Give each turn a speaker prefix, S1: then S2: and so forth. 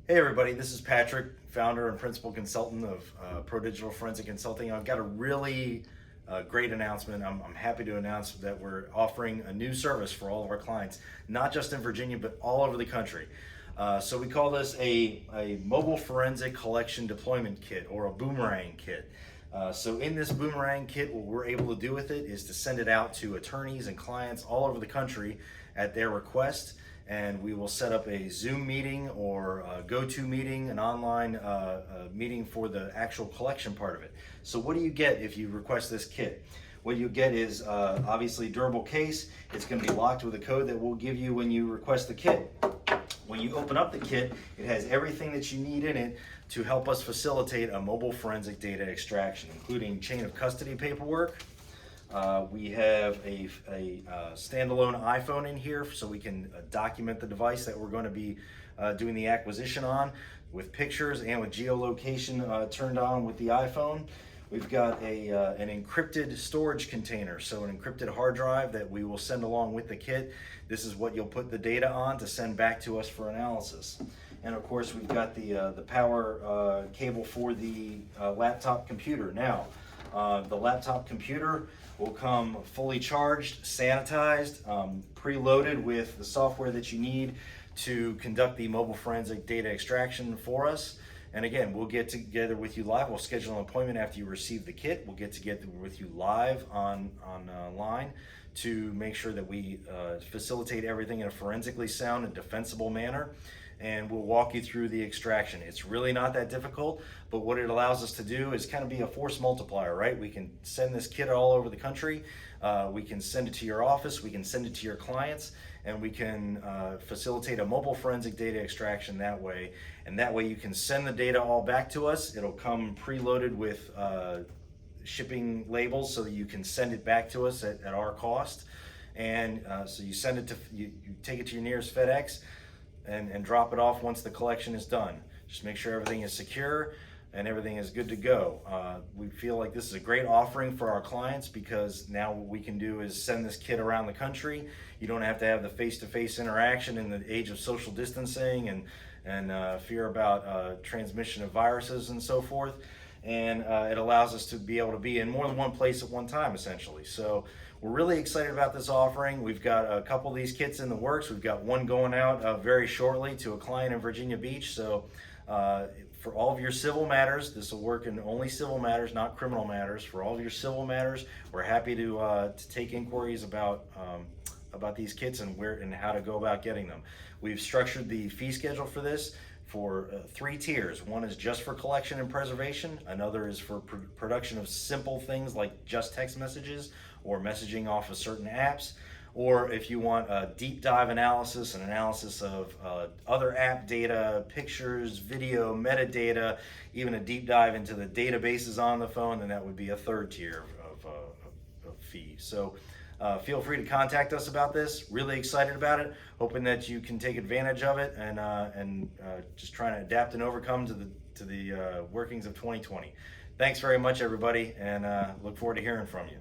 S1: Hey everybody, this is Patrick, founder and principal consultant of Pro Digital Forensic Consulting. I've got a really great announcement. I'm happy to announce that we're offering a new service for all of our clients, not just in Virginia, but all over the country. So we call this a mobile forensic collection deployment kit, or a boomerang kit. So in this boomerang kit, what we're able to do with it is to send it out to attorneys and clients all over the country at their request, and we will set up a Zoom meeting or a go-to meeting, an online meeting for the actual collection part of it. So what do you get if you request this kit? What you get is obviously durable case. It's going to be locked with a code that we'll give you when you request the kit. When you open up the kit, it has everything that you need in it to help us facilitate a mobile forensic data extraction, including chain of custody paperwork. We have a standalone iPhone in here so we can document the device that we're going to be doing the acquisition on, with pictures and with geolocation turned on with the iPhone. We've got an encrypted storage container, so an encrypted hard drive that we will send along with the kit. This is what you'll put the data on to send back to us for analysis. And of course, we've got the power cable for the laptop computer. Now, the laptop computer will come fully charged, sanitized, preloaded with the software that you need to conduct the mobile forensic data extraction for us. And again, we'll get together with you live. We'll schedule an appointment after you receive the kit. We'll get together with you live online to make sure that we facilitate everything in a forensically sound and defensible manner. And we'll walk you through the extraction. It's really not that difficult, but what it allows us to do is kind of be a force multiplier, right? We can send this kit all over the country. We can send it to your office. We can send it to your clients, and we can facilitate a mobile forensic data extraction that way. And that way you can send the data all back to us. It'll come preloaded with shipping labels so that you can send it back to us at our cost. And so you send it to, you take it to your nearest FedEx, and drop it off once the collection is done. Just make sure everything is secure and everything is good to go. We feel like this is a great offering for our clients because now what we can do is send this kit around the country. You don't have to have the face-to-face interaction in the age of social distancing and fear about transmission of viruses and so forth. And it allows us to be able to be in more than one place at one time, essentially. So we're really excited about this offering. We've got a couple of these kits in the works. We've got one going out very shortly to a client in Virginia Beach. So for all of your civil matters, this will work in only civil matters, not criminal matters. For all of your civil matters, we're happy to take inquiries about these kits and where and how to go about getting them. We've structured the fee schedule for this for 3 tiers. One is just for collection and preservation. Another is for production of simple things like just text messages or messaging off of certain apps. Or if you want a deep dive analysis, an analysis of other app data, pictures, video, metadata, even a deep dive into the databases on the phone, then that would be a 3rd tier of fee. So feel free to contact us about this. Really excited about it. Hoping that you can take advantage of it and just trying to adapt and overcome to the workings of 2020. Thanks very much, everybody, and look forward to hearing from you.